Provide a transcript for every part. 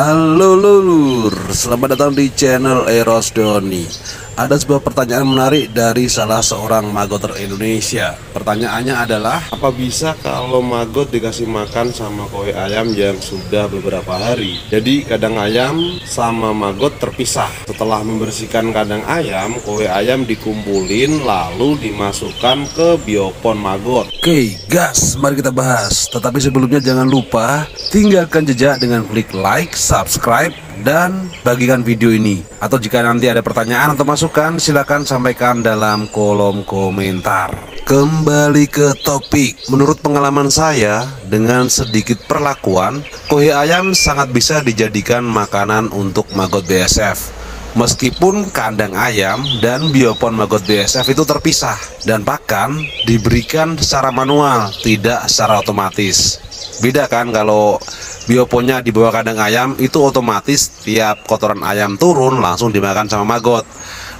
Halo lulur, selamat datang di channel Eros Doni. Ada sebuah pertanyaan menarik dari salah seorang magoter Indonesia. Pertanyaannya adalah, apa bisa kalau magot dikasih makan sama koi ayam yang sudah beberapa hari? Jadi kandang ayam sama magot terpisah. Setelah membersihkan kandang ayam, koi ayam dikumpulin lalu dimasukkan ke biopon magot. Oke gas, mari kita bahas. Tetapi sebelumnya jangan lupa tinggalkan jejak dengan klik like, subscribe, dan bagikan video ini. Atau jika nanti ada pertanyaan atau masukan, silakan sampaikan dalam kolom komentar. Kembali ke topik. Menurut pengalaman saya, dengan sedikit perlakuan, koi ayam sangat bisa dijadikan makanan untuk magot BSF. Meskipun kandang ayam dan biopon magot BSF itu terpisah dan pakan diberikan secara manual, tidak secara otomatis. Beda kan kalau bioponnya di bawah kandang ayam, itu otomatis tiap kotoran ayam turun langsung dimakan sama magot.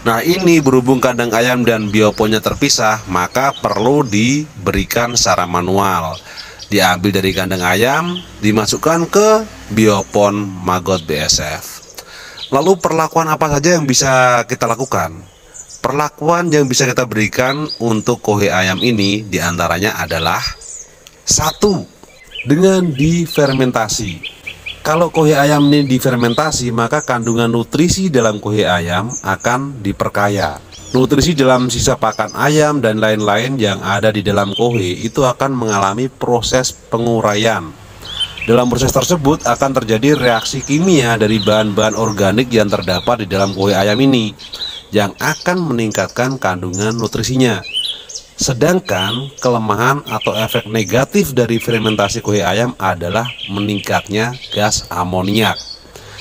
Nah ini berhubung kandang ayam dan bioponnya terpisah, maka perlu diberikan secara manual. Diambil dari kandang ayam, dimasukkan ke biopon magot BSF. Lalu perlakuan apa saja yang bisa kita lakukan? Perlakuan yang bisa kita berikan untuk koi ayam ini diantaranya adalah: 1. Dengan difermentasi. Kalau koi ayam ini difermentasi, maka kandungan nutrisi dalam koi ayam akan diperkaya. Nutrisi dalam sisa pakan ayam dan lain-lain yang ada di dalam koi itu akan mengalami proses penguraian. Dalam proses tersebut akan terjadi reaksi kimia dari bahan-bahan organik yang terdapat di dalam koi ayam ini, yang akan meningkatkan kandungan nutrisinya. Sedangkan kelemahan atau efek negatif dari fermentasi koi ayam adalah meningkatnya gas amoniak,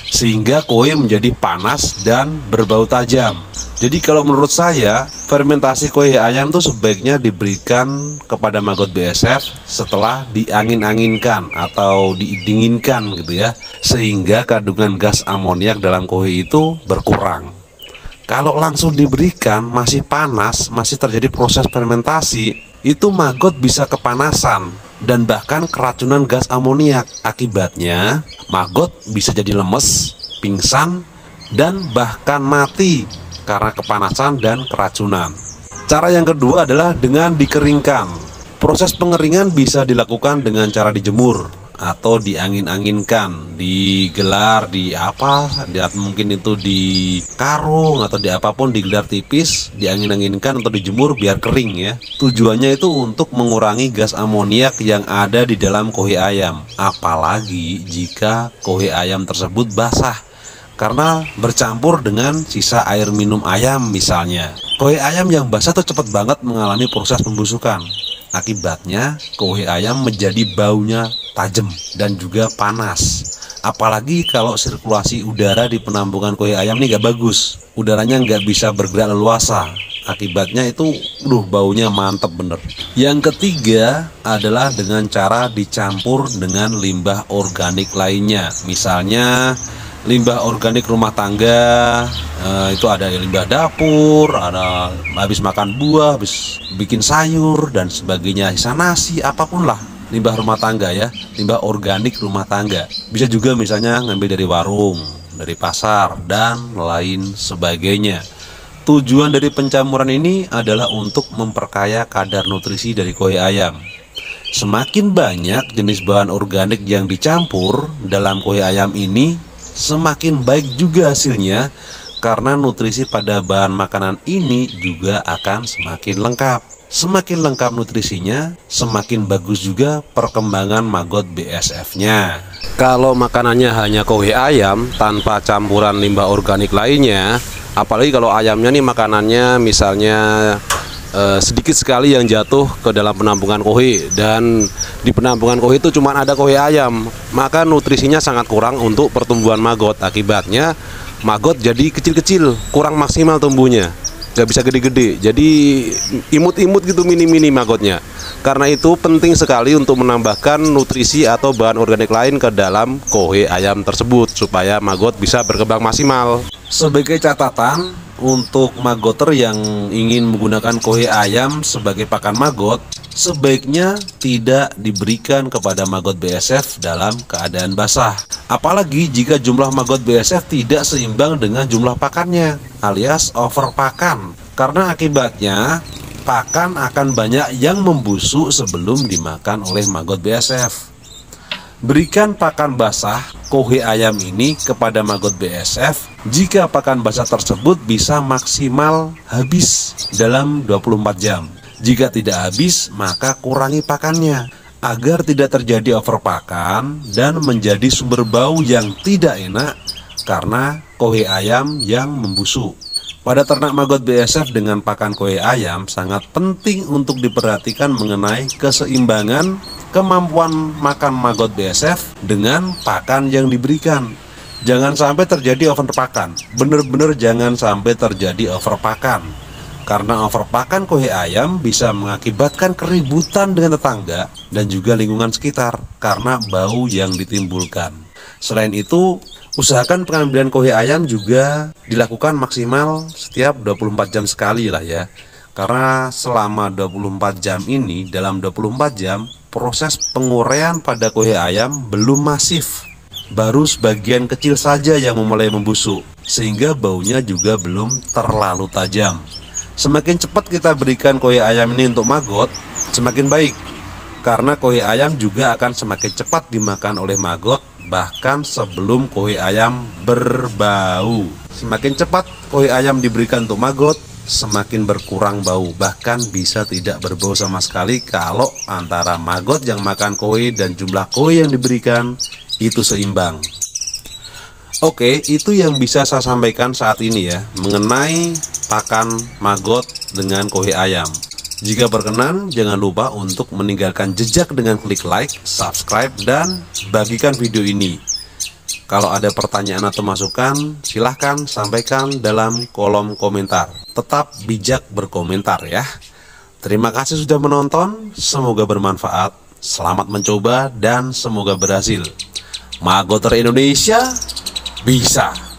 sehingga koi menjadi panas dan berbau tajam. Jadi kalau menurut saya, fermentasi koi ayam itu sebaiknya diberikan kepada magot BSF setelah diangin-anginkan atau didinginkan gitu ya, sehingga kandungan gas amoniak dalam koi itu berkurang. Kalau langsung diberikan masih panas, masih terjadi proses fermentasi, itu magot bisa kepanasan dan bahkan keracunan gas amoniak. Akibatnya magot bisa jadi lemes, pingsan, dan bahkan mati karena kepanasan dan keracunan. Cara yang kedua adalah dengan dikeringkan. Proses pengeringan bisa dilakukan dengan cara dijemur atau diangin-anginkan, digelar di apa, mungkin itu di karung atau di apapun, digelar tipis, diangin-anginkan atau dijemur biar kering ya. Tujuannya itu untuk mengurangi gas amoniak yang ada di dalam koi ayam, apalagi jika koi ayam tersebut basah karena bercampur dengan sisa air minum ayam misalnya. Koi ayam yang basah tuh cepat banget mengalami proses pembusukan. Akibatnya koi ayam menjadi baunya tajam dan juga panas. Apalagi kalau sirkulasi udara di penampungan koi ayam ini gak bagus, udaranya nggak bisa bergerak leluasa. Akibatnya itu baunya mantep bener. Yang ketiga adalah dengan cara dicampur dengan limbah organik lainnya. Misalnya limbah organik rumah tangga, itu ada limbah dapur, ada habis makan buah, habis bikin sayur dan sebagainya, sisa nasi, apapun lah limbah rumah tangga ya, limbah organik rumah tangga. Bisa juga misalnya ngambil dari warung, dari pasar, dan lain sebagainya. Tujuan dari pencampuran ini adalah untuk memperkaya kadar nutrisi dari koi ayam. Semakin banyak jenis bahan organik yang dicampur dalam koi ayam ini, semakin baik juga hasilnya, karena nutrisi pada bahan makanan ini juga akan semakin lengkap. Semakin lengkap nutrisinya, semakin bagus juga perkembangan magot BSF-nya. Kalau makanannya hanya koi ayam tanpa campuran limbah organik lainnya, apalagi kalau ayamnya nih makanannya misalnya sedikit sekali yang jatuh ke dalam penampungan koi, dan di penampungan koi itu cuma ada koi ayam, maka nutrisinya sangat kurang untuk pertumbuhan magot. Akibatnya magot jadi kecil-kecil, kurang maksimal tumbuhnya, nggak bisa gede-gede, jadi imut-imut gitu, mini-mini magotnya. Karena itu penting sekali untuk menambahkan nutrisi atau bahan organik lain ke dalam koi ayam tersebut supaya magot bisa berkembang maksimal. Sebagai catatan, untuk magoter yang ingin menggunakan koi ayam sebagai pakan magot, sebaiknya tidak diberikan kepada maggot BSF dalam keadaan basah. Apalagi jika jumlah maggot BSF tidak seimbang dengan jumlah pakannya, alias overpakan. Karena akibatnya pakan akan banyak yang membusuk sebelum dimakan oleh maggot BSF. Berikan pakan basah kohe ayam ini kepada maggot BSF jika pakan basah tersebut bisa maksimal habis dalam 24 jam. Jika tidak habis, maka kurangi pakannya agar tidak terjadi overpakan dan menjadi sumber bau yang tidak enak karena kohe ayam yang membusuk. Pada ternak maggot BSF dengan pakan kohe ayam sangat penting untuk diperhatikan mengenai keseimbangan kemampuan makan maggot BSF dengan pakan yang diberikan. Jangan sampai terjadi overpakan, benar-benar jangan sampai terjadi overpakan. Karena overpakan kohe ayam bisa mengakibatkan keributan dengan tetangga dan juga lingkungan sekitar karena bau yang ditimbulkan. Selain itu, usahakan pengambilan kohe ayam juga dilakukan maksimal setiap 24 jam sekali lah ya. Karena selama 24 jam ini, dalam 24 jam, proses penguraian pada kohe ayam belum masif. Baru sebagian kecil saja yang mulai membusuk, sehingga baunya juga belum terlalu tajam. Semakin cepat kita berikan kohe ayam ini untuk maggot, semakin baik. Karena kohe ayam juga akan semakin cepat dimakan oleh maggot, bahkan sebelum kohe ayam berbau. Semakin cepat kohe ayam diberikan untuk maggot, semakin berkurang bau, bahkan bisa tidak berbau sama sekali kalau antara maggot yang makan kohe dan jumlah kohe yang diberikan itu seimbang. Oke, itu yang bisa saya sampaikan saat ini ya, mengenai pakan maggot dengan kohe ayam. Jika berkenan, jangan lupa untuk meninggalkan jejak dengan klik like, subscribe, dan bagikan video ini. Kalau ada pertanyaan atau masukan, silahkan sampaikan dalam kolom komentar. Tetap bijak berkomentar ya. Terima kasih sudah menonton, semoga bermanfaat. Selamat mencoba dan semoga berhasil. Maggoter Indonesia bisa.